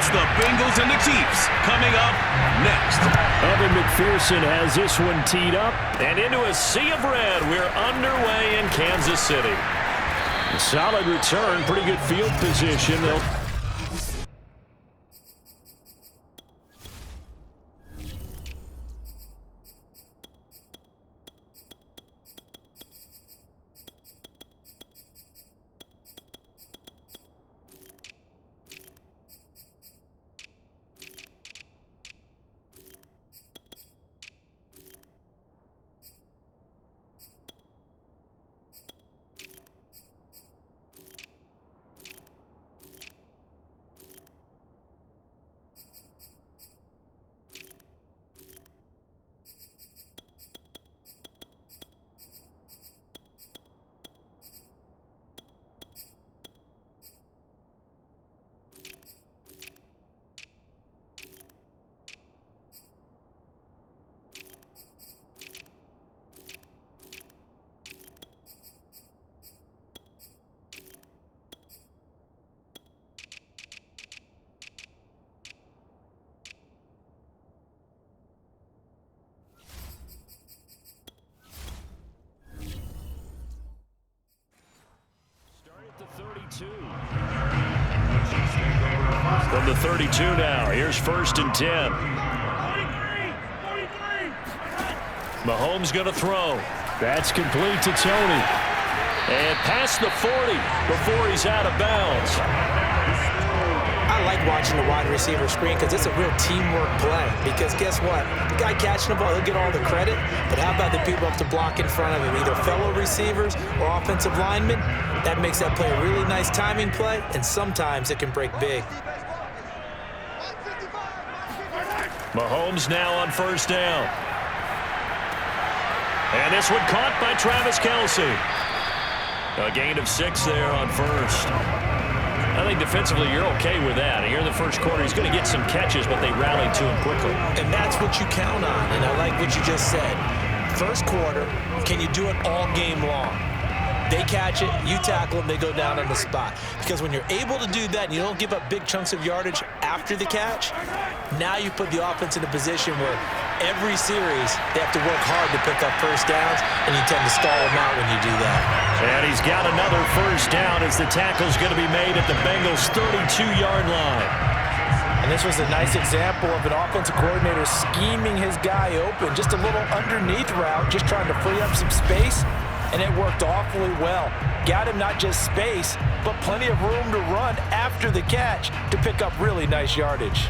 It's the Bengals and the Chiefs coming up next. Evan McPherson has this one teed up. And into a sea of red, we're underway in Kansas City. A solid return, pretty good field position. From the 32 now, here's 1st and 10. Mahomes going to throw. That's complete to Tony. And past the 40 before he's out of bounds. I like watching the wide receiver screen because it's a real teamwork play. Because guess what? The guy catching the ball, he'll get all the credit. But how about the people up to block in front of him, either fellow receivers or offensive linemen? That makes that play a really nice timing play, and sometimes it can break big. Mahomes now on 1st down. And this one caught by Travis Kelce. A gain of 6 there on 1st. I think defensively you're okay with that. And here in the 1st quarter, he's going to get some catches, but they rallied to him quickly. And that's what you count on, and I like what you just said. 1st quarter, can you do it all game long? They catch it, you tackle them, they go down on the spot. Because when you're able to do that and you don't give up big chunks of yardage after the catch, now you put the offense in a position where every series they have to work hard to pick up 1st downs, and you tend to stall them out when you do that. And he's got another 1st down as the tackle's going to be made at the Bengals' 32-yard line. And this was a nice example of an offensive coordinator scheming his guy open. Just a little underneath route, just trying to free up some space. And it worked awfully well. Got him not just space, but plenty of room to run after the catch to pick up really nice yardage.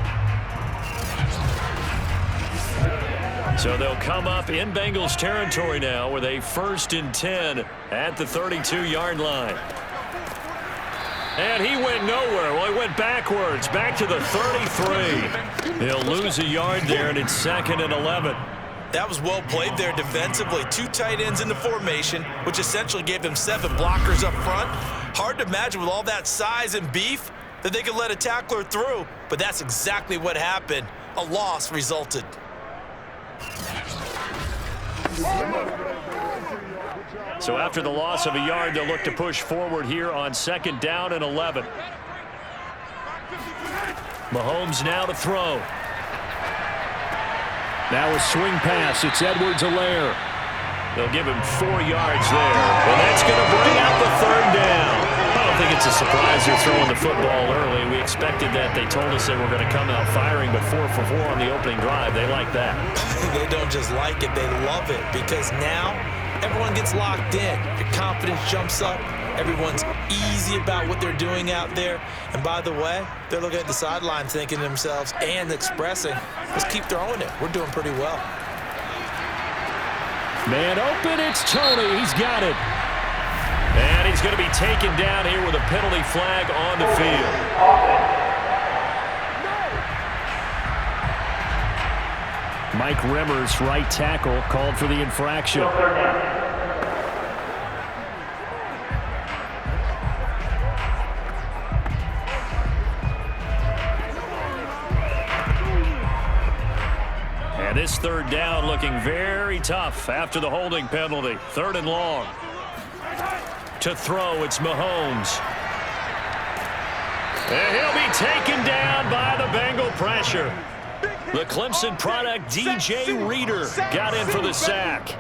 So they'll come up in Bengals territory now with a 1st and 10 at the 32-yard line. And he went nowhere. Well, he went backwards, back to the 33. He'll lose a yard there, and it's 2nd and 11. That was well played there defensively. 2 tight ends in the formation, which essentially gave them 7 blockers up front. Hard to imagine with all that size and beef that they could let a tackler through, but that's exactly what happened. A loss resulted. So after the loss of a yard, they'll look to push forward here on 2nd down and 11. Mahomes now to throw. Now a swing pass. It's Edwards-Helaire. They'll give him 4 yards there. And that's going to bring out the 3rd down. I don't think it's a surprise they're throwing the football early. We expected that. They told us they were going to come out firing, but 4 for 4 on the opening drive. They like that. They don't just like it. They love it because now everyone gets locked in. Your confidence jumps up. Everyone's easy about what they're doing out there. And by the way, they're looking at the sideline thinking to themselves and expressing, let's keep throwing it. We're doing pretty well. Man open, it's Tony. He's got it. And he's going to be taken down here with a penalty flag on the field. Mike Remmers, right tackle, called for the infraction. And this 3rd down looking very tough after the holding penalty. 3rd and long. To throw, it's Mahomes. And he'll be taken down by the pressure. The Clemson product, DJ Reader, got in for the sack.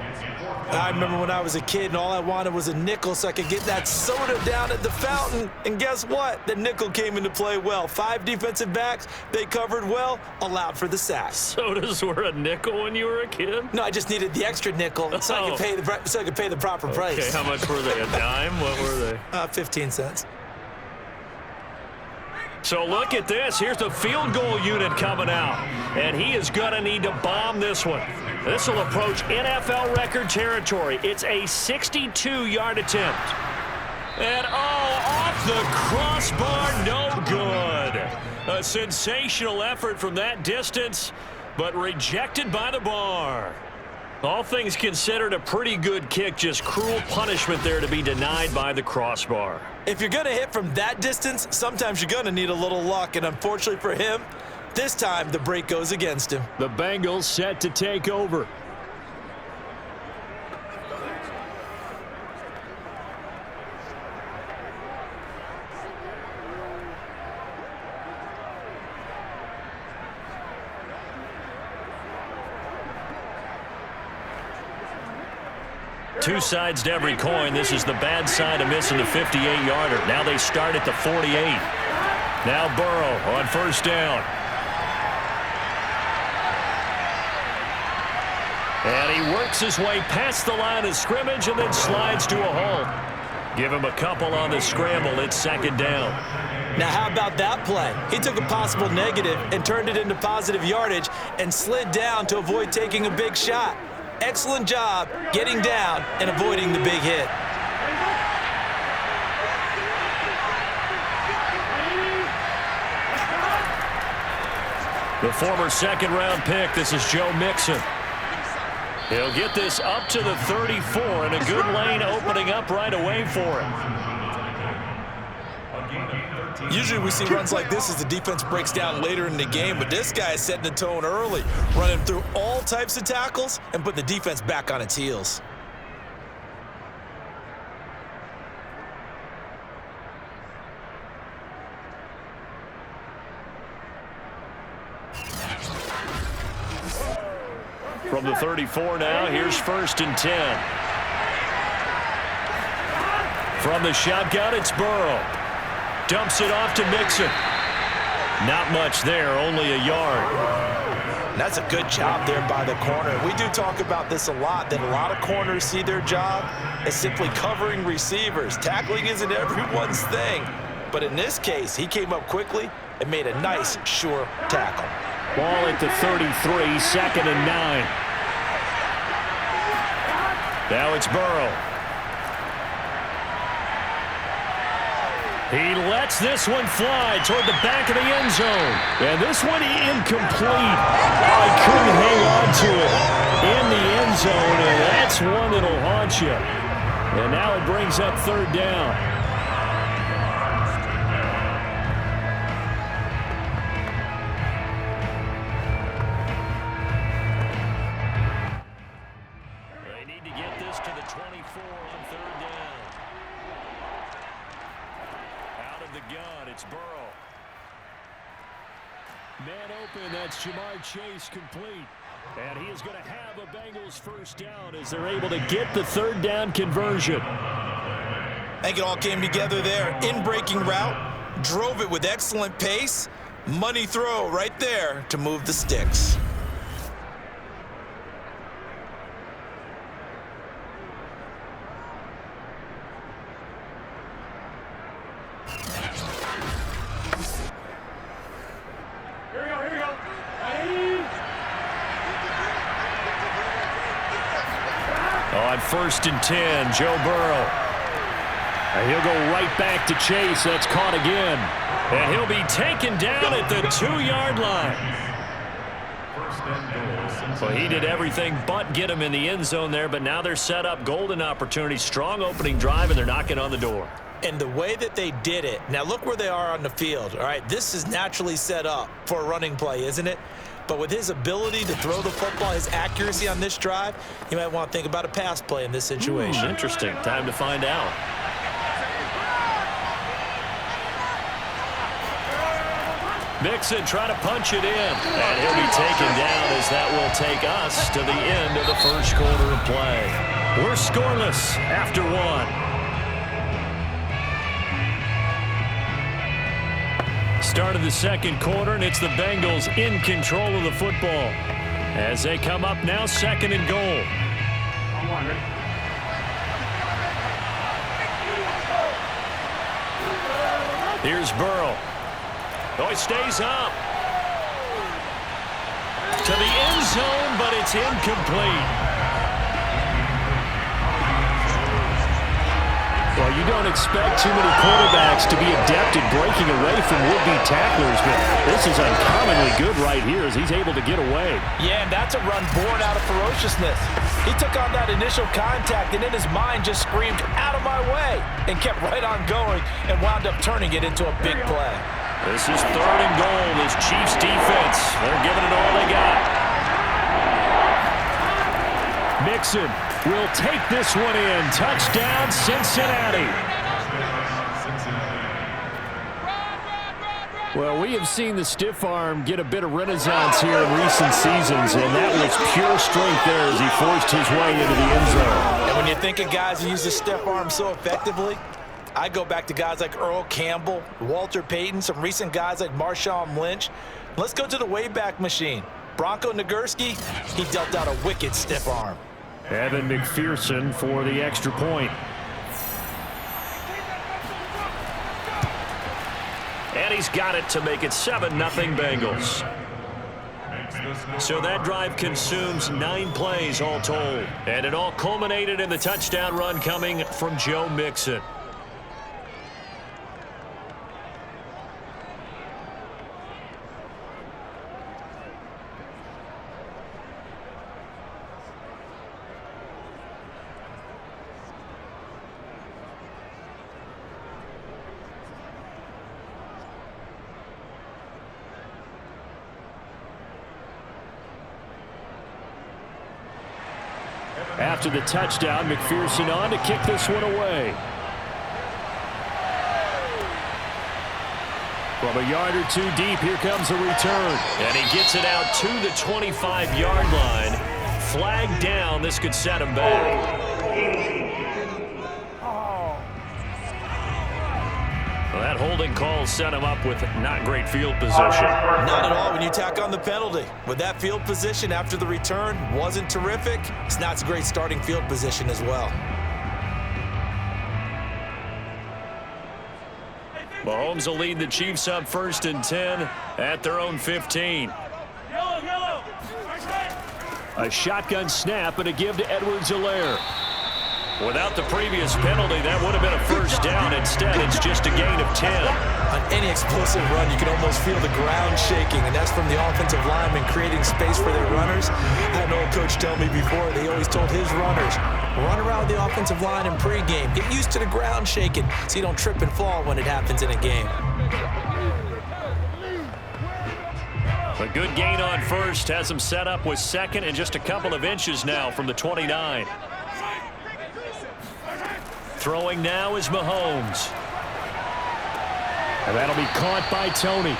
I remember when I was a kid and all I wanted was a nickel so I could get that soda down at the fountain. And guess what? The nickel came into play well. 5 defensive backs, they covered well, allowed for the sack. Sodas were a nickel when you were a kid? No, I just needed the extra nickel so I could pay the proper price. Okay, how much were they? A dime? What were they? 15 cents. So look at this. Here's the field goal unit coming out. And he is going to need to bomb this one. This will approach NFL record territory. It's a 62-yard attempt. And, off the crossbar, no good. A sensational effort from that distance, but rejected by the bar. All things considered, a pretty good kick, just cruel punishment there to be denied by the crossbar. If you're going to hit from that distance, sometimes you're going to need a little luck, and unfortunately for him, this time the break goes against him. The Bengals set to take over. Two sides to every coin. This is the bad side of missing the 58-yarder. Now they start at the 48. Now Burrow on first down. And he works his way past the line of scrimmage and then slides to a halt. Give him a couple on the scramble. It's second down. Now, how about that play? He took a possible negative and turned it into positive yardage and slid down to avoid taking a big shot. Excellent job getting down and avoiding the big hit. The former second-round pick, this is Joe Mixon. He'll get this up to the 34, and a good lane opening up right away for him. Usually we see runs like this as the defense breaks down later in the game, but this guy is setting the tone early, running through all types of tackles and putting the defense back on its heels. From the 34 now, here's first and 10. From the shotgun, it's Burrow. Dumps it off to Mixon. Not much there, only a yard. That's a good job there by the corner. We do talk about this a lot, that a lot of corners see their job as simply covering receivers. Tackling isn't everyone's thing. But in this case, he came up quickly and made a nice, sure tackle. Ball at the 33, second and 9. Now it's Burrow. He lets this one fly toward the back of the end zone. And this one incomplete. He couldn't hang on to it in the end zone, and that's one that'll haunt you. And now it brings up third down. They need to get this to the 24 on third down. Out of the gun, it's Burrow. Man open, that's Jamar Chase complete. And he is going to have a Bengals first down as they're able to get the third down conversion. I think it all came together there. In-breaking route, drove it with excellent pace. Money throw right there to move the sticks. On first and 10, Joe Burrow. And he'll go right back to Chase. That's caught again. And he'll be taken down at the 2-yard line. So he did everything but get him in the end zone there, but now they're set up golden opportunity. Strong opening drive, and they're knocking on the door. And the way that they did it, now look where they are on the field. All right, this is naturally set up for a running play, isn't it? But with his ability to throw the football, his accuracy on this drive, you might want to think about a pass play in this situation. Interesting. Time to find out. Mixon trying to punch it in. And he'll be taken down as that will take us to the end of the first quarter of play. We're scoreless after one. Start of the second quarter, and it's the Bengals in control of the football. As they come up now, second and goal. Here's Burrow. Oh, he stays up. To the end zone, but it's incomplete. Well, you don't expect too many quarterbacks to be adept at breaking away from would-be tacklers, but this is uncommonly good right here as he's able to get away. Yeah, and that's a run born out of ferociousness. He took on that initial contact and in his mind just screamed, "Out of my way," and kept right on going and wound up turning it into a big play. This is third and goal. This Chiefs defense, they're giving it all they got. Mixon will take this one in. Touchdown, Cincinnati. Well, we have seen the stiff arm get a bit of renaissance here in recent seasons, and that was pure strength there as he forced his way into the end zone. And when you think of guys who use the stiff arm so effectively, I go back to guys like Earl Campbell, Walter Payton, some recent guys like Marshawn Lynch. Let's go to the Wayback Machine. Bronco Nagurski, he dealt out a wicked stiff arm. Evan McPherson for the extra point. And he's got it to make it 7-0 Bengals. So that drive consumes 9 plays all told. And it all culminated in the touchdown run coming from Joe Mixon. After the touchdown, McPherson on to kick this one away. From a yard or two deep, here comes a return. And he gets it out to the 25-yard line. Flag down. This could set him back. Well, that holding call set him up with not great field position. Not at all when you tack on the penalty. With that field position after the return wasn't terrific, it's not a great starting field position as well. Mahomes will lead the Chiefs up 1st and 10 at their own 15. A shotgun snap and a give to Edwards-Helaire. Without the previous penalty, that would have been a first down. Instead, it's just a gain of 10. On any explosive run, you can almost feel the ground shaking, and that's from the offensive linemen creating space for their runners. I had an old coach tell me before, they always told his runners, run around the offensive line in pregame. Get used to the ground shaking so you don't trip and fall when it happens in a game. A good gain on first has him set up with second and just a couple of inches now from the 29. Throwing now is Mahomes. And that'll be caught by Tony.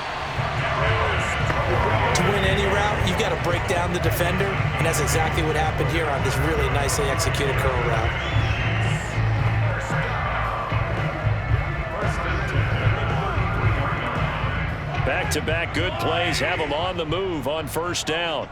To win any route, you've got to break down the defender, and that's exactly what happened here on this really nicely executed curl route. Back-to-back good plays have him on the move on first down.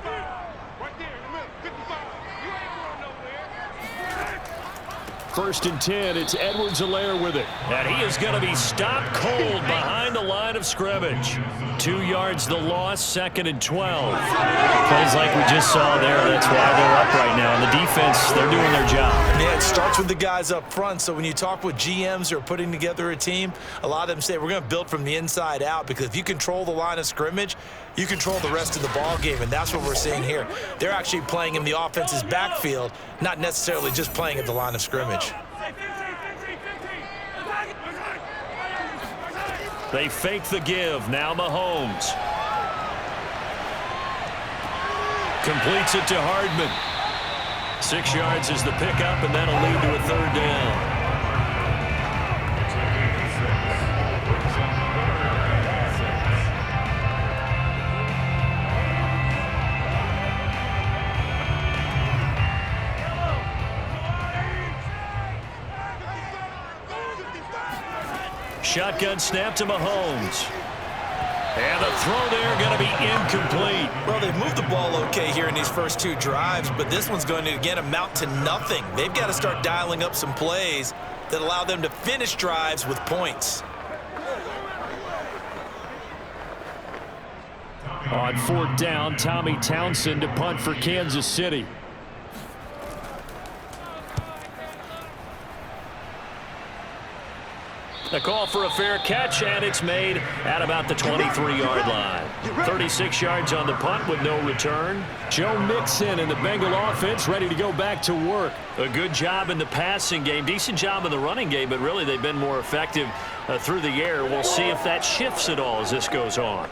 First and 10, it's Edwards-Helaire with it. And he is going to be stopped cold behind the line of scrimmage. 2 yards the loss, 2nd and 12. Plays like we just saw there, that's why they're up right now. And the defense, they're doing their job. Yeah, it starts with the guys up front. So when you talk with GMs who are putting together a team, a lot of them say we're going to build from the inside out, because if you control the line of scrimmage, you control the rest of the ball game, and that's what we're seeing here. They're actually playing in the offense's backfield, not necessarily just playing at the line of scrimmage. They fake the give. Now Mahomes. Completes it to Hardman. 6 yards is the pickup, and that'll lead to a 3rd down. shotgun snap to Mahomes. And the throw there going to be incomplete. Well, they've moved the ball okay here in these first two drives, but this one's going to, again, amount to nothing. They've got to start dialing up some plays that allow them to finish drives with points. On fourth down, Tommy Townsend to punt for Kansas City. The call for a fair catch, and it's made at about the 23-yard line. 36 yards on the punt with no return. Joe Mixon and the Bengal offense ready to go back to work. A good job in the passing game, decent job in the running game, but really they've been more effective through the air. We'll see if that shifts at all as this goes on.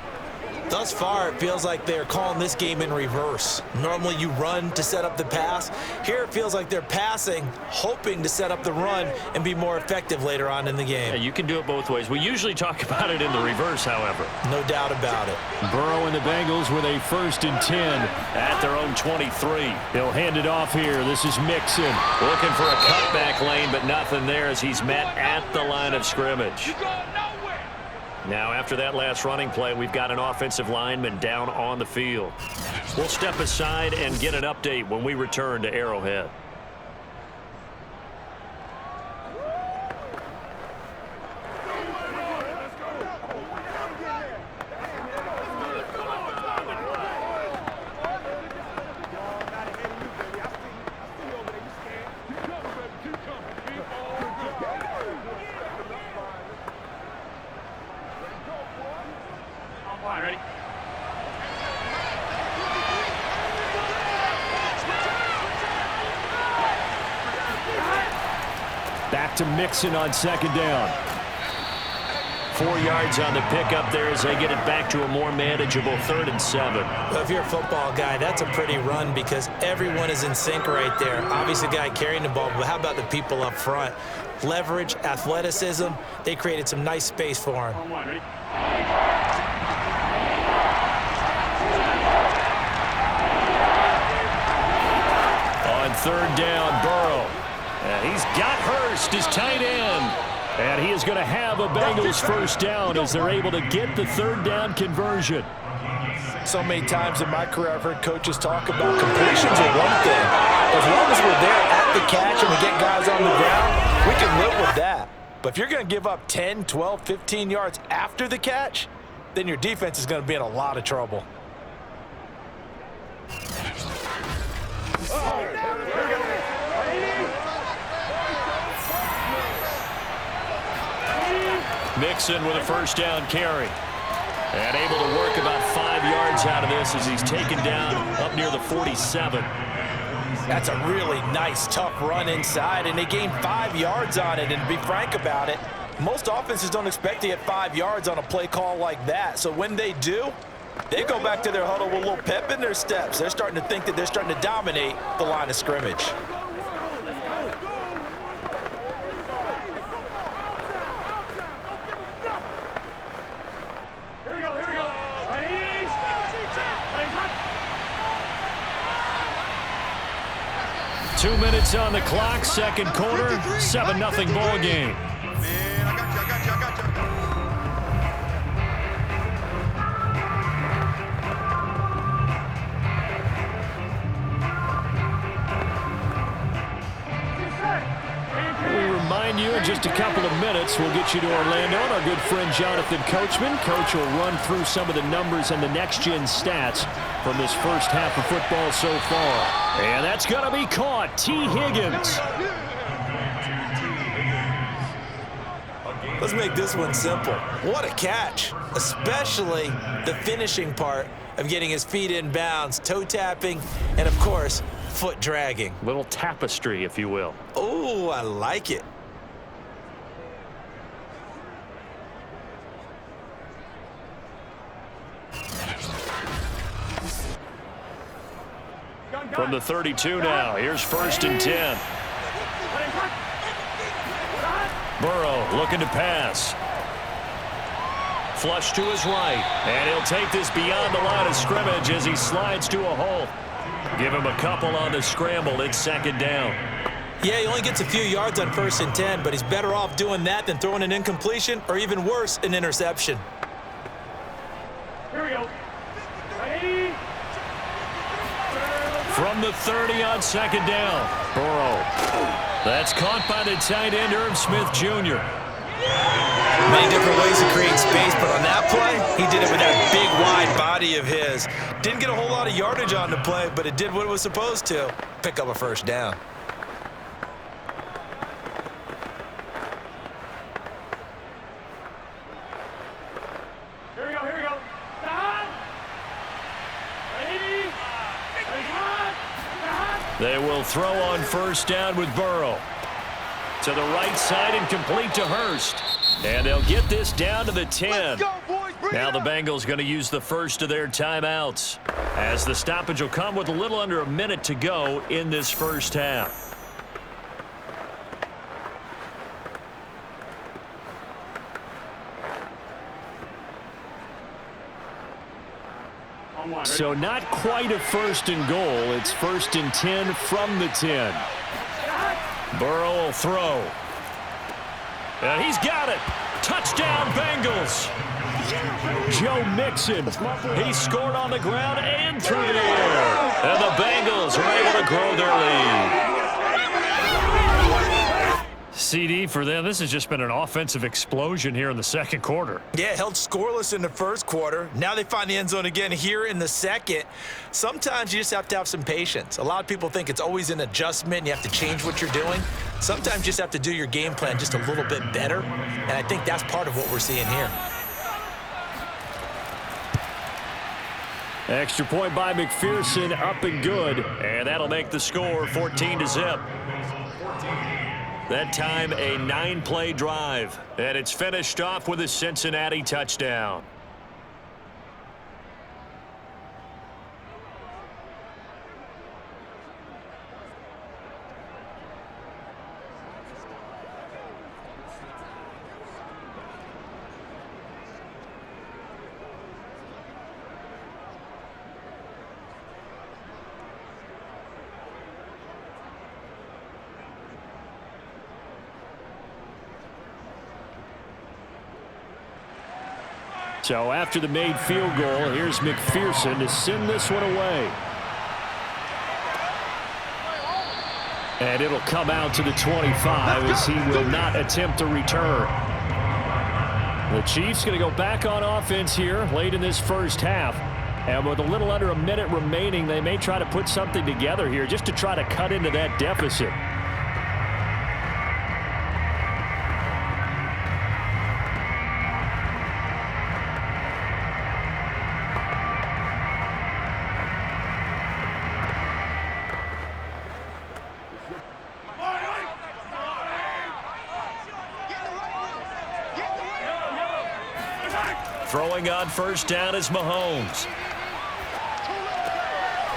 Thus far, it feels like they're calling this game in reverse. Normally, you run to set up the pass. Here, it feels like they're passing, hoping to set up the run and be more effective later on in the game. Yeah, you can do it both ways. We usually talk about it in the reverse, however. No doubt about it. Burrow and the Bengals with a 1st and 10 at their own 23. He'll hand it off here. This is Mixon. Looking for a cutback lane, but nothing there as he's met at the line of scrimmage. Now, after that last running play, we've got an offensive lineman down on the field. We'll step aside and get an update when we return to Arrowhead. Back to Mixon on 2nd down. 4 yards on the pickup there as they get it back to a more manageable 3rd and 7. Well, if you're a football guy, that's a pretty run because everyone is in sync right there. Obviously, the guy carrying the ball, but how about the people up front? Leverage, athleticism, they created some nice space for him. On 3rd down, Burrow. And he's got Hurst, his tight end. And he is going to have a Bengals 1st down as they're able to get the 3rd down conversion. So many times in my career, I've heard coaches talk about completions are one thing. As long as we're there at the catch and we get guys on the ground, we can live with that. But if you're going to give up 10, 12, 15 yards after the catch, then your defense is going to be in a lot of trouble. Mixon with a 1st down carry. And able to work about 5 yards out of this as he's taken down up near the 47. That's a really nice, tough run inside, and they gained 5 yards on it. And to be frank about it, most offenses don't expect to get 5 yards on a play call like that. So when they do, they go back to their huddle with a little pep in their steps. They're starting to think that they're starting to dominate the line of scrimmage. Two minutes on the clock, 2nd quarter, 7-0 ball game. You in just a couple of minutes. We'll get you to Orlando and our good friend Jonathan Coachman. Coach will run through some of the numbers and the next-gen stats from this first half of football so far. And that's going to be caught. T. Higgins. Let's make this one simple. What a catch, especially the finishing part of getting his feet in bounds, toe tapping, and, of course, foot dragging. Little tapestry, if you will. Oh, I like it. From the 32 now, here's 1st and 10. Burrow looking to pass. Flush to his right, and he'll take this beyond the line of scrimmage as he slides to a hole. Give him a couple on the scramble. It's 2nd down. Yeah, he only gets a few yards on 1st and 10, but he's better off doing that than throwing an incompletion or even worse, an interception. Here we go. Ready? From the 30 on 2nd down. Burrow. That's caught by the tight end, Irv Smith Jr. Many different ways to create space, but on that play, he did it with that big, wide body of his. Didn't get a whole lot of yardage on the play, but it did what it was supposed to. Pick up a 1st down. Here we go. Here we go. Stop. Ready? They will throw on 1st down with Burrow. To the right side and complete to Hurst. And they'll get this down to the 10. Now the Bengals going to use the first of their timeouts, as the stoppage will come with a little under a minute to go in this first half. So not quite a 1st and goal. It's 1st and 10 from the 10. Burrow will throw. And he's got it. Touchdown, Bengals. Joe Mixon. He scored on the ground and through the air. And the Bengals are able to grow their lead. CD for them, this has just been an offensive explosion here in the 2nd quarter. Yeah, held scoreless in the 1st quarter. Now they find the end zone again here in the 2nd. Sometimes you just have to have some patience. A lot of people think it's always an adjustment and you have to change what you're doing. Sometimes you just have to do your game plan just a little bit better, and I think that's part of what we're seeing here. Extra point by McPherson, up and good, and that'll make the score 14-0. That time a 9-play drive, and it's finished off with a Cincinnati touchdown. So after the made field goal, here's McPherson to send this one away. And it'll come out to the 25 as he will not attempt a return. The Chiefs going to go back on offense here late in this first half. And with a little under a minute remaining, they may try to put something together here just to try to cut into that deficit. Throwing on 1st down is Mahomes.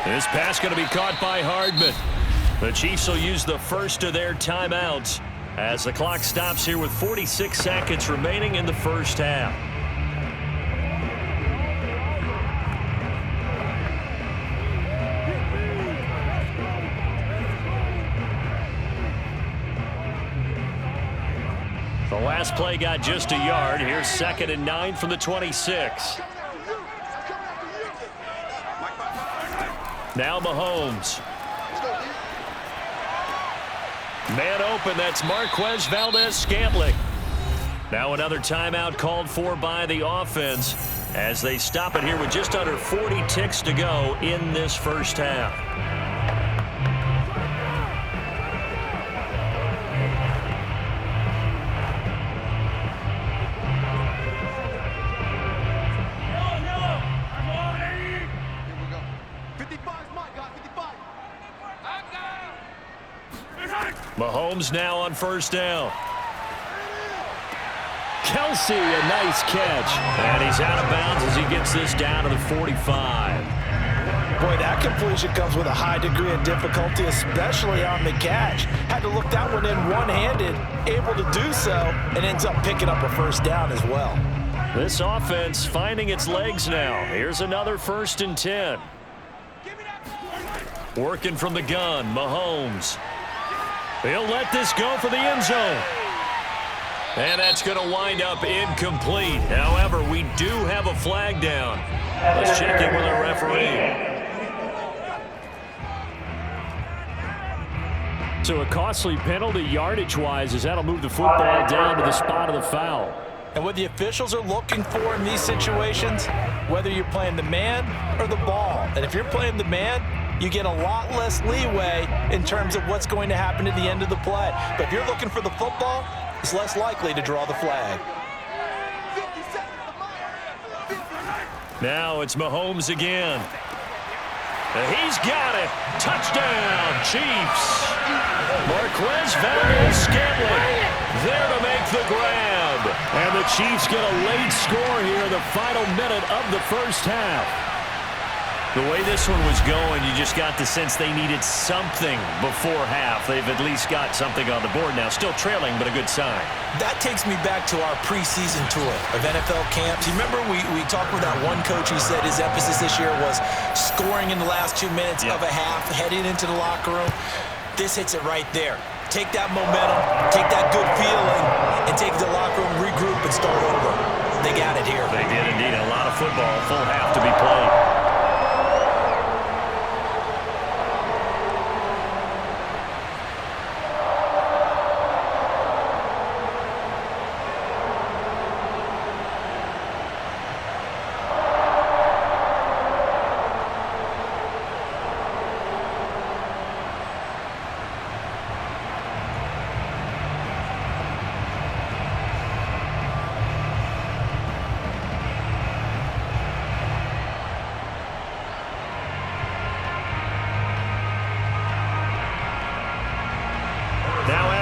This pass going to be caught by Hardman. The Chiefs will use the first of their timeouts as the clock stops here with 46 seconds remaining in the first half. The last play got just a yard. Here's 2nd and 9 from the 26. Now Mahomes. Man open, that's Marquez Valdez-Scantling. Now another timeout called for by the offense as they stop it here with just under 40 ticks to go in this first half. Mahomes now on 1st down. Kelsey, a nice catch. And he's out of bounds as he gets this down to the 45. Boy, that completion comes with a high degree of difficulty, especially on the catch. Had to look that one in one-handed, able to do so, and ends up picking up a 1st down as well. This offense finding its legs now. Here's another 1st and 10. Working from the gun, Mahomes. He'll let this go for the end zone. And that's going to wind up incomplete. However, we do have a flag down. Let's check in with our referee. So a costly penalty yardage-wise as that'll move the football down to the spot of the foul. And what the officials are looking for in these situations, whether you're playing the man or the ball. And if you're playing the man, you get a lot less leeway in terms of what's going to happen at the end of the play. But if you're looking for the football, it's less likely to draw the flag. Now it's Mahomes again. He's got it. Touchdown, Chiefs. Marquez Valdes-Scantling there to make the grab. And the Chiefs get a late score here in the final minute of the first half. The way this one was going, you just got the sense they needed something before half. They've at least got something on the board now. Still trailing, but a good sign. That takes me back to our preseason tour of NFL camps. You remember we talked with that one coach who said his emphasis this year was scoring in the last 2 minutes of a half, heading into the locker room. This hits it right there. Take that momentum, take that good feeling, and take the locker room, regroup, and start over. They got it here. They did indeed. A lot of football, full half to be played.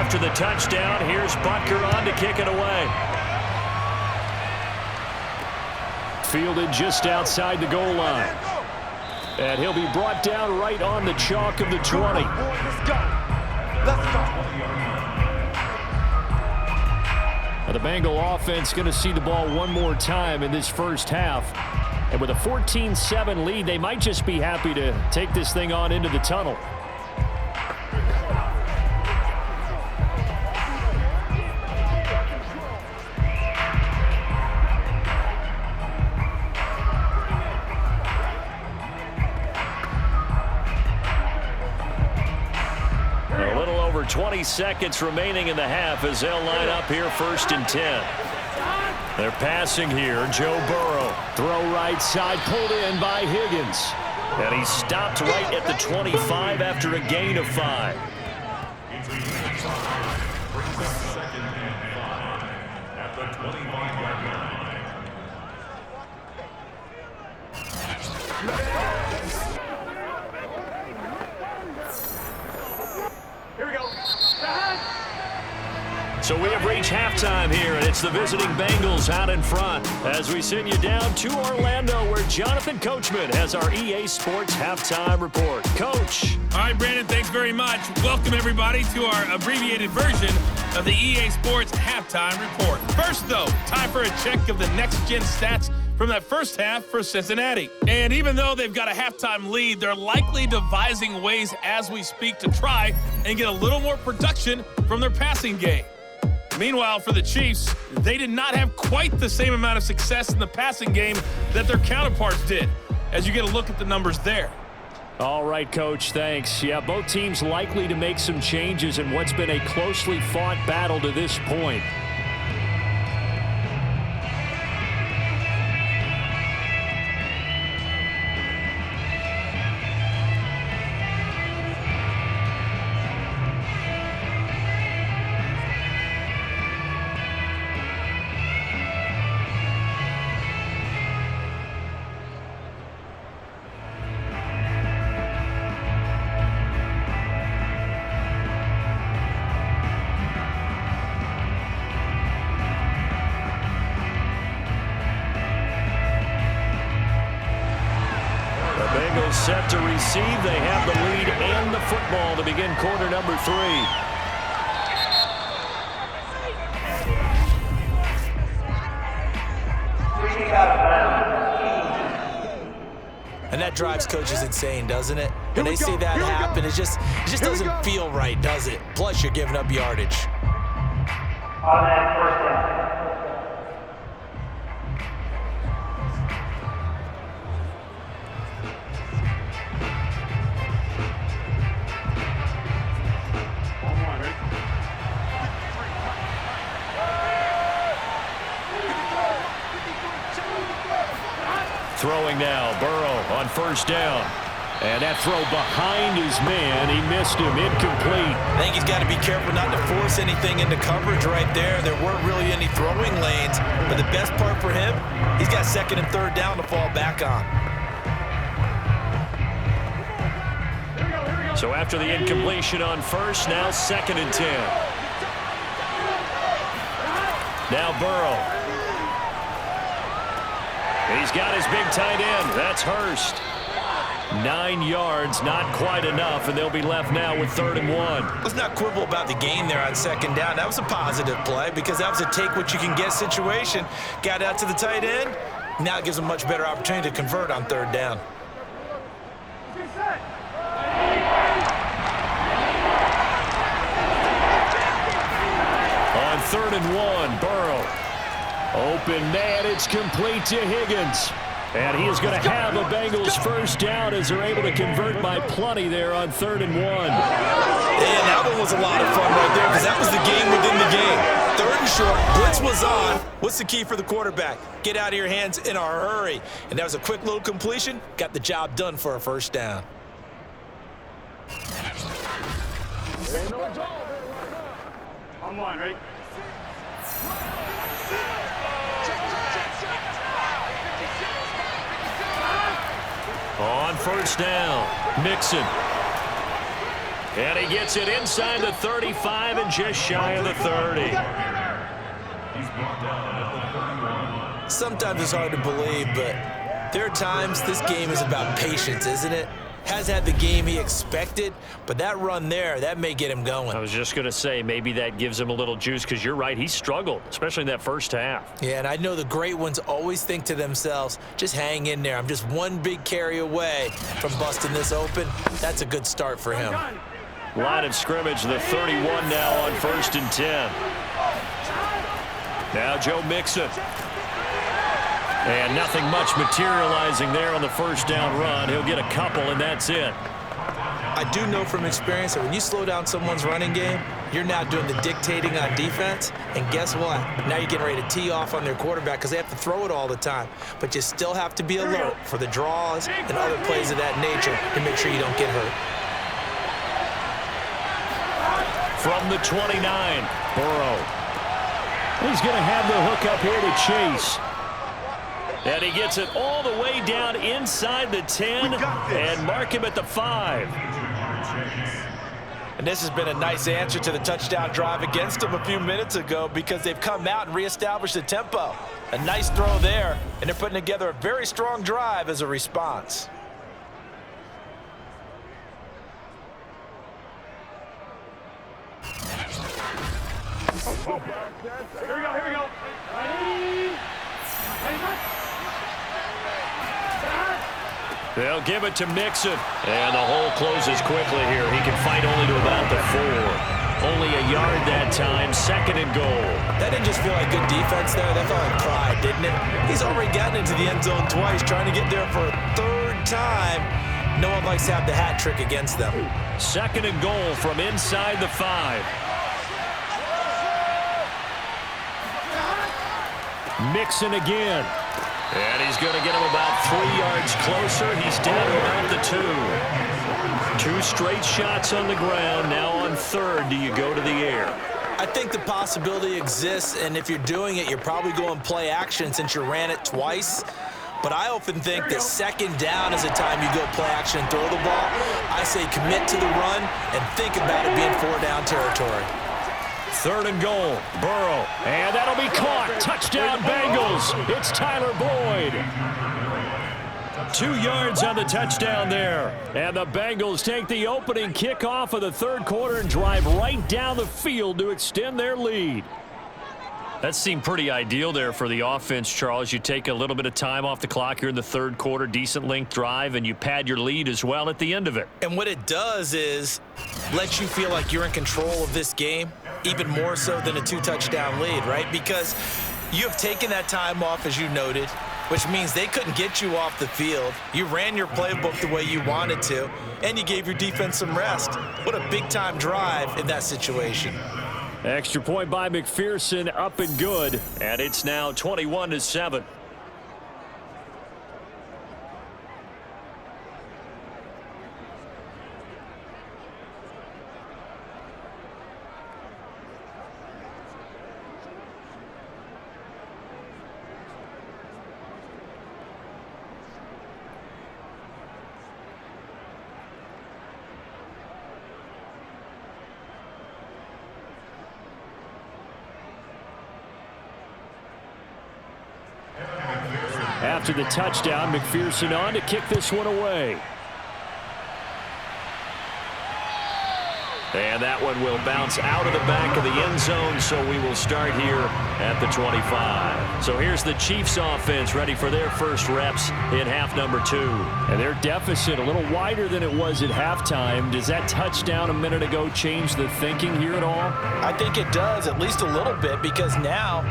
After the touchdown, here's Butker on to kick it away. Fielded just outside the goal line. And he'll be brought down right on the chalk of the 20. Let's go. Let's go. Now the Bengal offense going to see the ball one more time in this first half. And with a 14-7 lead, they might just be happy to take this thing on into the tunnel. A little over 20 seconds remaining in the half as they'll line up here 1st and 10. They're passing here. Joe Burrow. Throw right side, pulled in by Higgins. And he stopped right at the 25 after a gain of 5. Here we go. So we have reached halftime here, and it's the visiting Bengals out in front as we send you down to Orlando where Jonathan Coachman has our EA Sports Halftime Report. Coach. All right, Brandon, thanks very much. Welcome, everybody, to our abbreviated version of the EA Sports Halftime Report. First, though, time for a check of the next-gen stats from that first half for Cincinnati. And even though they've got a halftime lead, they're likely devising ways as we speak to try and get a little more production from their passing game. Meanwhile, for the Chiefs, they did not have quite the same amount of success in the passing game that their counterparts did, as you get a look at the numbers there. All right, Coach, thanks. Yeah, both teams likely to make some changes in what's been a closely fought battle to this point. Set to receive. They have the lead and the football to begin quarter number 3. And that drives coaches insane, doesn't it? When they see that happen, it just doesn't feel right, does it? Plus, you're giving up yardage. On that first down. Throwing now, Burrow on first down. And that throw behind his man, he missed him, incomplete. I think he's got to be careful not to force anything into coverage right there. There weren't really any throwing lanes, but the best part for him, he's got second and third down to fall back on. So after the incompletion on first, now second and 10. Now Burrow. He's got his big tight end. That's Hurst. 9 yards, not quite enough, and they'll be left now with 3rd and 1. Let's not quibble about the gain there on second down. That was a positive play because that was a take-what-you-can-get situation. Got out to the tight end. Now it gives them a much better opportunity to convert on 3rd down. On 3rd and 1, Burrow. Open man, it's complete to Higgins. And he is going to have a Bengals first down as they're able to convert by plenty there on 3rd and 1. And that one was a lot of fun right there because that was the game within the game. 3rd and short, blitz was on. What's the key for the quarterback? Get out of your hands in a hurry. And that was a quick little completion. Got the job done for a first down. On one, right? On first down, Mixon. And he gets it inside the 35 and just shy of the 30. Sometimes it's hard to believe, but there are times this game is about patience, isn't it? Has had the game he expected, but that run there, that may get him going. I was just going to say, maybe that gives him a little juice because you're right, he struggled, especially in that first half. Yeah, and I know the great ones always think to themselves, just hang in there. I'm just one big carry away from busting this open. That's a good start for him. Line of scrimmage, the 31 now on 1st and 10. Now Joe Mixon. And nothing much materializing there on the first down run. He'll get a couple, and that's it. I do know from experience that when you slow down someone's running game, you're now doing the dictating on defense. And guess what? Now you're getting ready to tee off on their quarterback because they have to throw it all the time. But you still have to be alert for the draws and other plays of that nature to make sure you don't get hurt. From the 29, Burrow. He's going to have the hook up here to Chase. And he gets it all the way down inside the 10 and mark him at the 5. And this has been a nice answer to the touchdown drive against them a few minutes ago because they've come out and reestablished the tempo. A nice throw there, and they're putting together a very strong drive as a response. Here we go, here we go. Ready? They'll give it to Mixon. And the hole closes quickly here. He can fight only to about the 4. Only a yard that time, 2nd and goal. That didn't just feel like good defense there. That felt like pride, didn't it? He's already gotten into the end zone twice, trying to get there for a 3rd time. No one likes to have the hat trick against them. 2nd and goal from inside the 5. Mixon again. And he's going to get him about 3 yards closer. He's down around the 2. 2 straight shots on the ground. Now on 3rd, do you go to the air? I think the possibility exists, and if you're doing it, you're probably going play action since you ran it twice. But I often think that 2nd down is a time you go play action and throw the ball. I say commit to the run and think about it being 4-down territory. 3rd and goal, Burrow, and that'll be caught. Touchdown Bengals. It's Tyler Boyd. 2 yards on the touchdown there. And the Bengals take the opening kickoff of the 3rd quarter and drive right down the field to extend their lead. That seemed pretty ideal there for the offense, Charles. You take a little bit of time off the clock here in the third quarter, decent length drive, and you pad your lead as well at the end of it. And what it does is let you feel like you're in control of this game, even more so than a 2-touchdown lead, right? Because you have taken that time off, as you noted, which means they couldn't get you off the field. You ran your playbook the way you wanted to, and you gave your defense some rest. What a big-time drive in that situation. Extra point by McPherson, up and good, and it's now 21-7. After the touchdown, McPherson on to kick this one away. And that one will bounce out of the back of the end zone, so we will start here at the 25. So here's the Chiefs offense ready for their first reps in half number 2. And their deficit a little wider than it was at halftime. Does that touchdown a minute ago change the thinking here at all? I think it does, at least a little bit, because now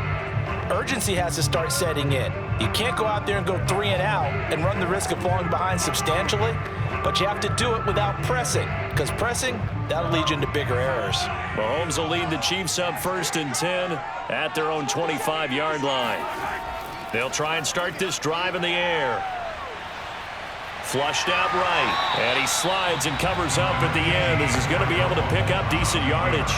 urgency has to start setting in. You can't go out there and go 3 and out and run the risk of falling behind substantially, but you have to do it without pressing, because pressing, that'll lead you into bigger errors. Mahomes will lead the Chiefs up 1st and 10 at their own 25-yard line. They'll try and start this drive in the air. Flushed out right, and he slides and covers up at the end as he's going to be able to pick up decent yardage.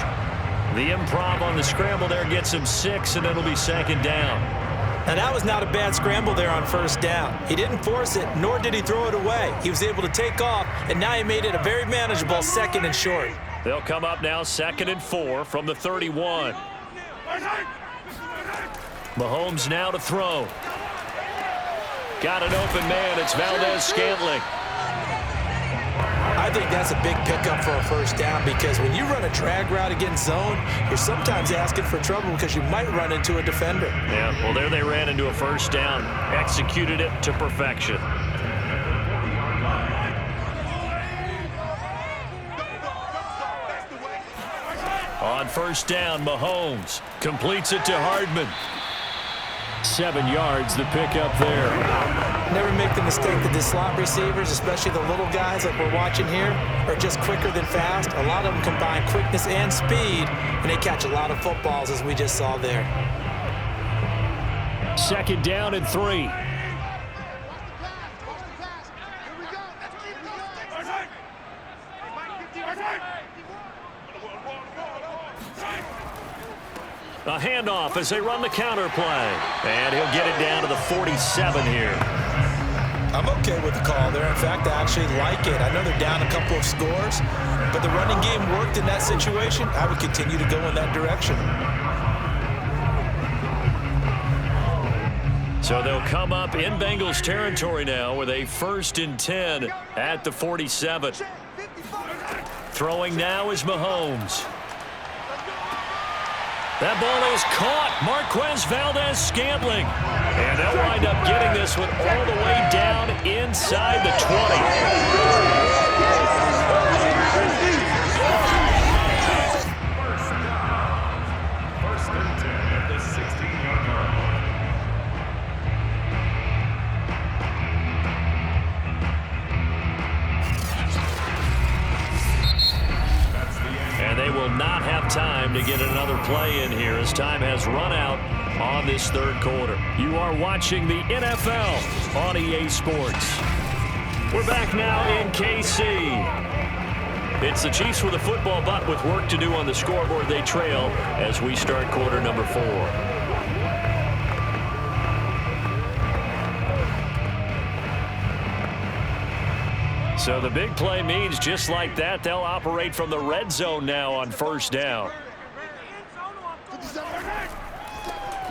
The improv on the scramble there gets him 6, and it'll be 2nd down. Now, that was not a bad scramble there on 1st down. He didn't force it, nor did he throw it away. He was able to take off, and now he made it a very manageable 2nd and short. They'll come up now 2nd and 4 from the 31. Mahomes now to throw. Got an open man. It's Valdez-Scantling. I think that's a big pickup for a 1st down, because when you run a drag route against zone, you're sometimes asking for trouble because you might run into a defender. Yeah, well, there they ran into a 1st down. Executed it to perfection. On 1st down, Mahomes completes it to Hardman. 7 yards, the pickup there. Never make the mistake that the slot receivers, especially the little guys like we're watching here, are just quicker than fast. A lot of them combine quickness and speed, and they catch a lot of footballs, as we just saw there. 2nd down and 3. A handoff as they run the counter play. And he'll get it down to the 47 here. I'm okay with the call there. In fact, I actually like it. I know they're down a couple of scores, but the running game worked in that situation. I would continue to go in that direction. So they'll come up in Bengals territory now with a 1st and 10 at the 47. Throwing now is Mahomes. That ball is caught. Marquez Valdez-Scantling. And they'll wind up getting this one all the way down inside the 20. And they will not have time to get another play in here as time has run out on this 3rd quarter. You are watching the NFL on EA Sports. We're back now in KC. It's the Chiefs with a football, but with work to do on the scoreboard, they trail as we start quarter number 4. So the big play means just like that, they'll operate from the red zone now on 1st down.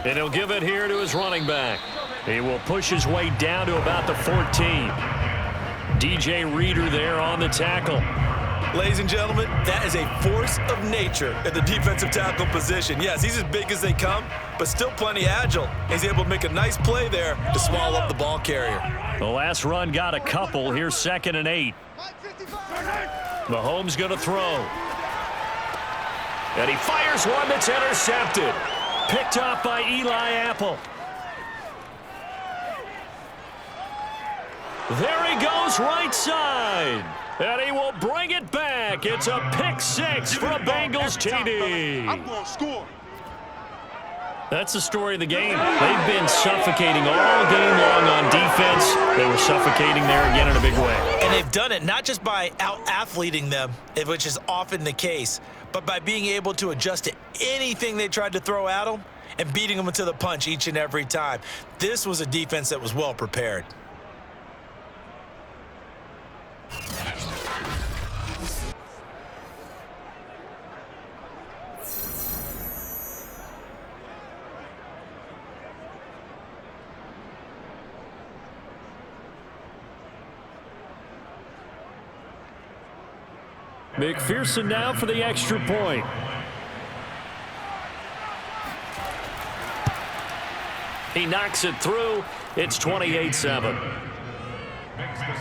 And he'll give it here to his running back. He will push his way down to about the 14. DJ Reader there on the tackle. Ladies and gentlemen, that is a force of nature at the defensive tackle position. Yes, he's as big as they come, but still plenty agile. He's able to make a nice play there to swallow up the ball carrier. The last run got a couple. Here's 2nd and 8. Mahomes going to throw. And he fires one that's intercepted. Picked off by Eli Apple. There he goes right side. And he will bring it back. It's a pick 6 for a Bengals TD. I'm going to score. That's the story of the game. They've been suffocating all game long on defense. They were suffocating there again in a big way. And they've done it not just by out-athleting them, which is often the case, but by being able to adjust to anything they tried to throw at them and beating them to the punch each and every time. This was a defense that was well prepared. McPherson now for the extra point. He knocks it through. It's 28-7.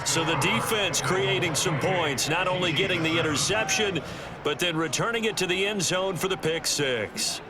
So the defense creating some points, not only getting the interception, but then returning it to the end zone for the pick 6.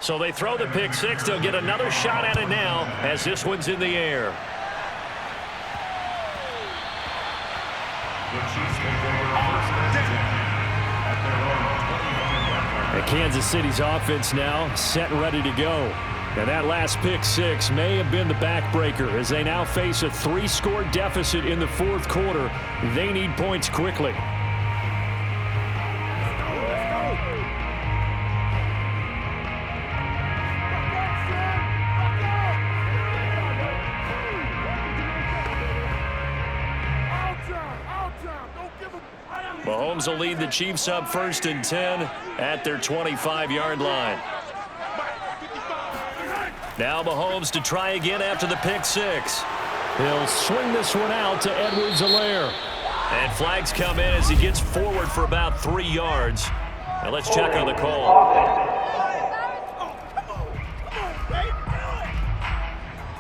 So they throw the pick 6. They'll get another shot at it now as this one's in the air. And Kansas City's offense now set and ready to go. And that last pick 6 may have been the backbreaker as they now face a 3-score deficit in the 4th quarter. They need points quickly. Mahomes will lead the Chiefs up 1st and 10 at their 25-yard line. Now Mahomes to try again after the pick 6. He'll swing this one out to Edwards-Helaire. And flags come in as he gets forward for about 3 yards. Now let's check on the call.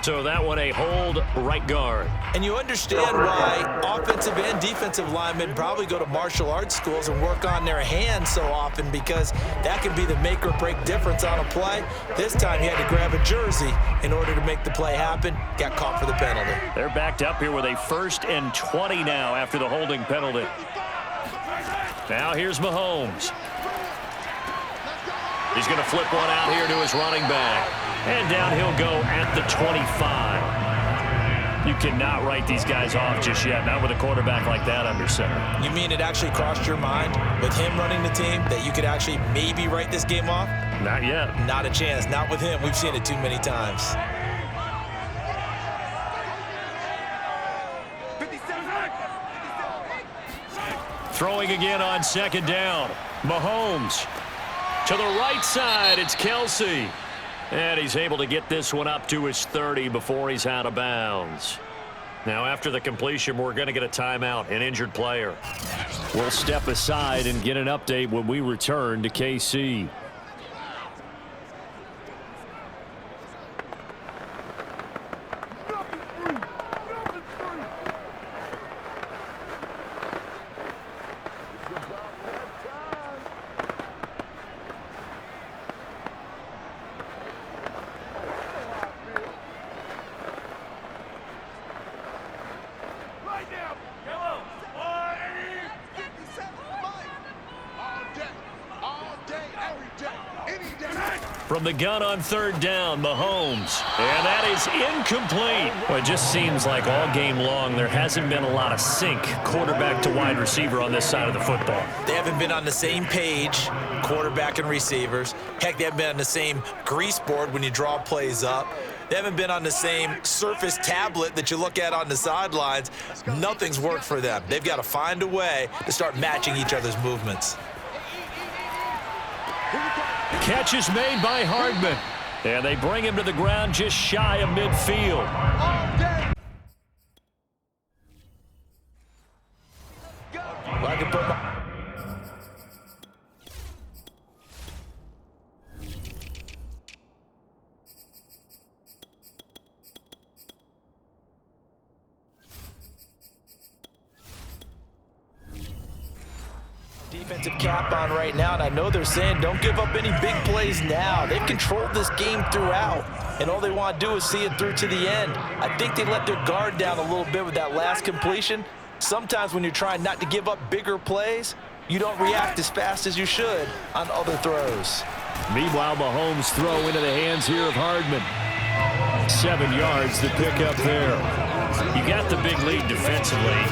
So that one a hold, right guard. And you understand why offensive and defensive linemen probably go to martial arts schools and work on their hands so often, because that can be the make or break difference on a play. This time he had to grab a jersey in order to make the play happen. Got caught for the penalty. They're backed up here with a 1st and 20 now after the holding penalty. Now here's Mahomes. He's going to flip one out here to his running back. And down he'll go at the 25. You cannot write these guys off just yet, not with a quarterback like that under center. You mean it actually crossed your mind with him running the team that you could actually maybe write this game off? Not yet. Not a chance. Not with him. We've seen it too many times. Throwing again on 2nd down. Mahomes to the right side. It's Kelsey. And he's able to get this one up to his 30 before he's out of bounds. Now, after the completion, we're going to get a timeout, an injured player. We'll step aside and get an update when we return to KC. From the gun on third down, Mahomes. And that is incomplete. Well, it just seems like all game long there hasn't been a lot of sync quarterback to wide receiver on this side of the football. They haven't been on the same page, quarterback and receivers. Heck, they haven't been on the same grease board when you draw plays up. They haven't been on the same Surface tablet that you look at on the sidelines. Nothing's worked for them. They've got to find a way to start matching each other's movements. Catch is made by Hardman. And they bring him to the ground just shy of midfield. Defensive cap on right now, and I know they're saying don't give up any big plays now. They've controlled this game throughout, and all they want to do is see it through to the end. I think they let their guard down a little bit with that last completion. Sometimes when you're trying not to give up bigger plays, you don't react as fast as you should on other throws. Meanwhile, Mahomes' throw into the hands here of Hardman. 7 yards to pick up there. You got the big lead defensively.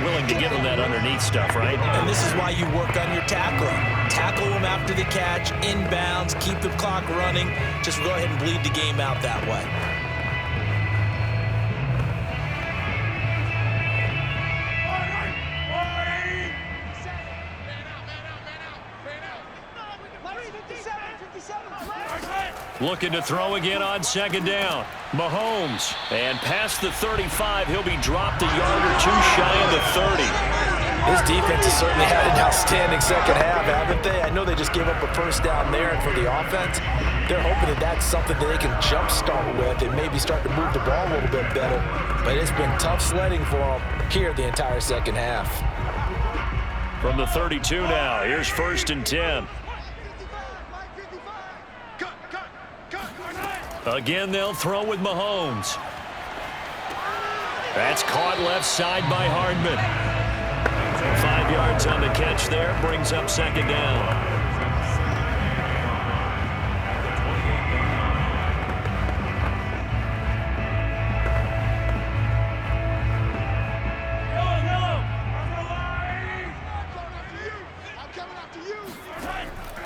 Willing to give them that underneath stuff, right? And this is why you work on your tackling. Tackle them after the catch, inbounds, keep the clock running. Just go ahead and bleed the game out that way. Looking to throw again on second down. Mahomes. And past the 35, he'll be dropped a yard or two shy of the 30. This defense has certainly had an outstanding second half, haven't they? I know they just gave up a first down there, and for the offense, they're hoping that that's something that they can jumpstart with and maybe start to move the ball a little bit better. But it's been tough sledding for them here the entire second half. From the 32 now, here's 1st and 10. Again, they'll throw with Mahomes. That's caught left side by Hardman. 5 yards on the catch there, brings up second down.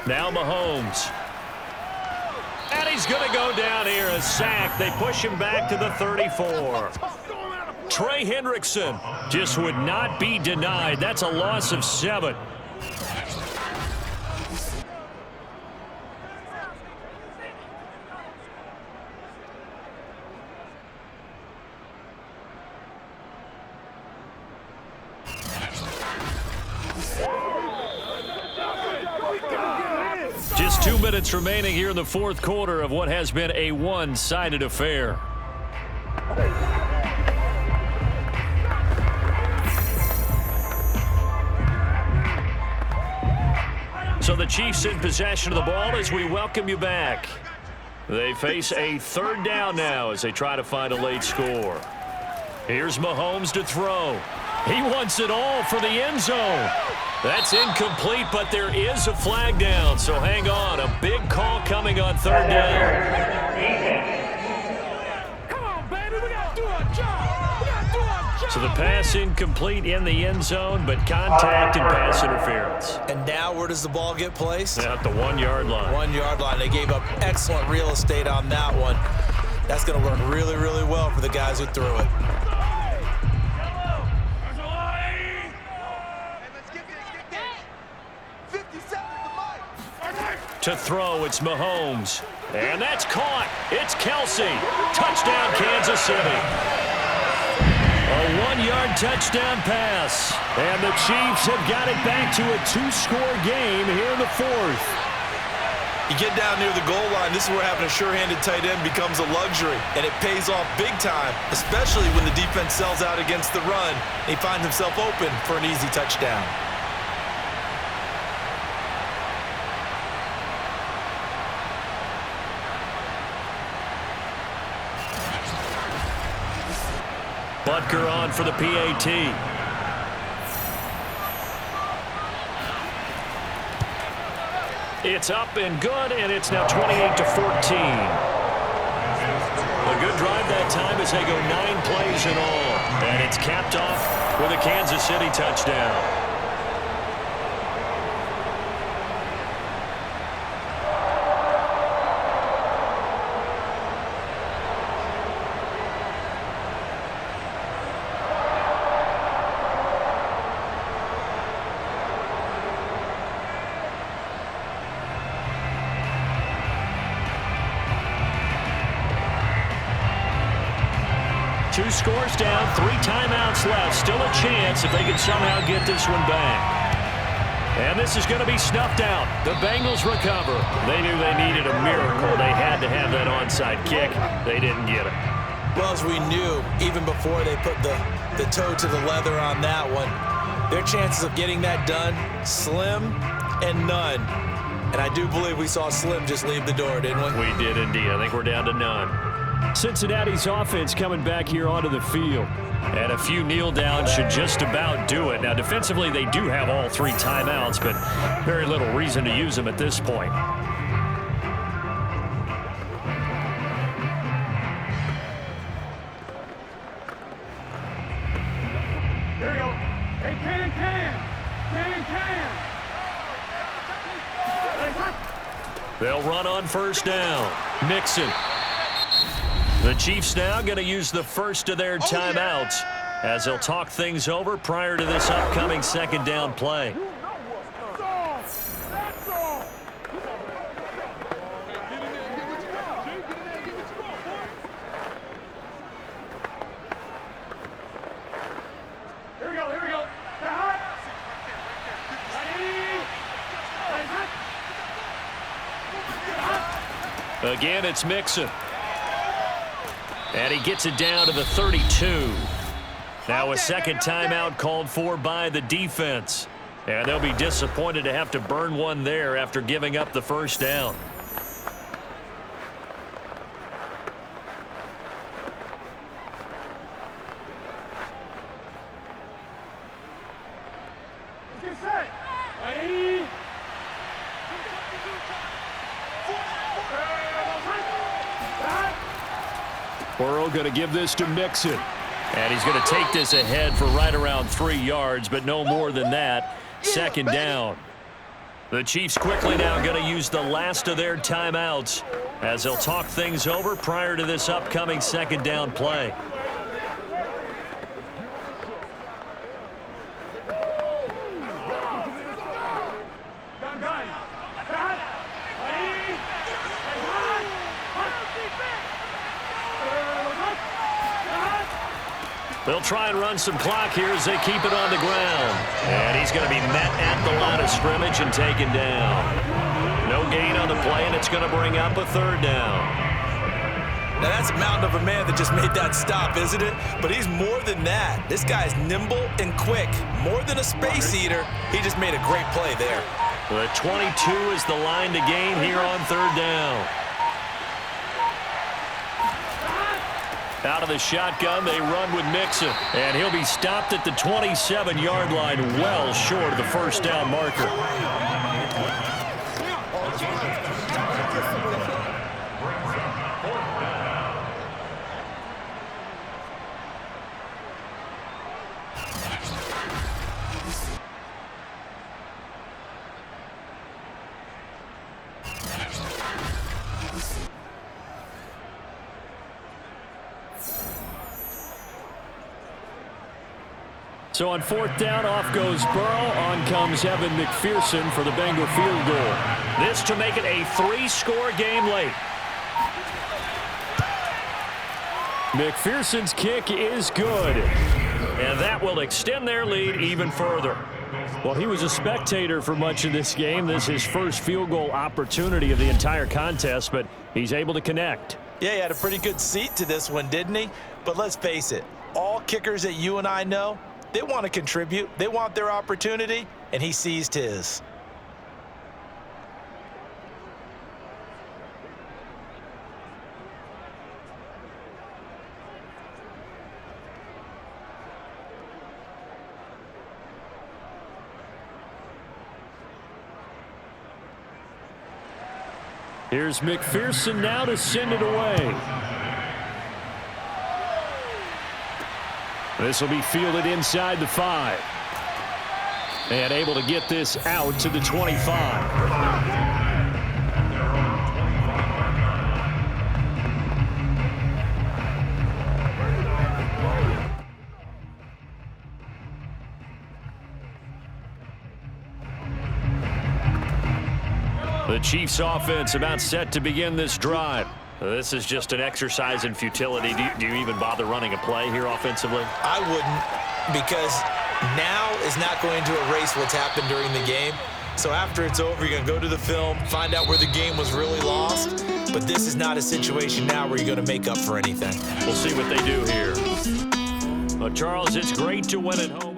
Now Mahomes. And he's going to go down here, a sack. They push him back to the 34. Trey Hendrickson just would not be denied. That's a loss of 7. Just 2 minutes remaining here in the fourth quarter of what has been a one-sided affair. So the Chiefs in possession of the ball as we welcome you back. They face a third down now as they try to find a late score. Here's Mahomes to throw. He wants it all for the end zone. That's incomplete, but there is a flag down, so hang on. A big call coming on third down. Come on, baby, we got to do our job. We got to do our job. So the pass incomplete in the end zone, but contact and pass interference. And now where does the ball get placed? At the 1 yard line. 1 yard line. They gave up excellent real estate on that one. That's going to work really, really well for the guys who threw it. To throw, it's Mahomes. And that's caught. It's Kelsey. Touchdown, Kansas City. A 1-yard touchdown pass. And the Chiefs have got it back to a 2-score game here in the fourth. You get down near the goal line, this is where having a sure-handed tight end becomes a luxury, and it pays off big time, especially when the defense sells out against the run. He finds himself open for an easy touchdown. Butker on for the PAT. It's up and good, and it's now 28-14. A good drive that time as they go 9 plays in all. And it's capped off with a Kansas City touchdown. Two scores down, 3 timeouts left. Still a chance if they can somehow get this one back. And this is going to be snuffed out. The Bengals recover. They knew they needed a miracle. They had to have that onside kick. They didn't get it. Well, as we knew, even before they put the toe to the leather on that one, their chances of getting that done, slim and none. And I do believe we saw Slim just leave the door, didn't we? We did indeed. I think we're down to none. Cincinnati's offense coming back here onto the field. And a few kneel downs should just about do it. Now, defensively, they do have all 3 timeouts, but very little reason to use them at this point. Here we go. Hey, can. They'll run on first down. Mixon. The Chiefs now going to use the first of their timeouts as they'll talk things over prior to this upcoming second down play. Again, it's Mixon. And he gets it down to the 32. Now a second timeout called for by the defense. And they'll be disappointed to have to burn one there after giving up the first down. Get set. Ready. Burrow going to give this to Mixon. And he's going to take this ahead for right around 3 yards, but no more than that. Second down. The Chiefs quickly now going to use the last of their timeouts as they'll talk things over prior to this upcoming second down play. They'll try and run some clock here as they keep it on the ground. And he's going to be met at the line of scrimmage and taken down. No gain on the play, and it's going to bring up a third down. Now, that's a mountain of a man that just made that stop, isn't it? But he's more than that. This guy's nimble and quick. More than a space eater, he just made a great play there. The 22 is the line to gain here on third down. Out of the shotgun, they run with Mixon. And he'll be stopped at the 27-yard line, well short of the first down marker. So on fourth down, off goes Burrow. On comes Evan McPherson for the Bengal field goal. This to make it a 3-score game late. McPherson's kick is good. And that will extend their lead even further. Well, he was a spectator for much of this game. This is his first field goal opportunity of the entire contest, but he's able to connect. Yeah, he had a pretty good seat to this one, didn't he? But let's face it, all kickers that you and I know, they want to contribute. They want their opportunity, and he seized his. Here's McPherson now to send it away. This will be fielded inside the 5. And able to get this out to the 25. The Chiefs offense about set to begin this drive. This is just an exercise in futility. Do you even bother running a play here offensively? I wouldn't, because now is not going to erase what's happened during the game. So after it's over, you're going to go to the film, find out where the game was really lost. But this is not a situation now where you're going to make up for anything. We'll see what they do here. Charles, it's great to win at home.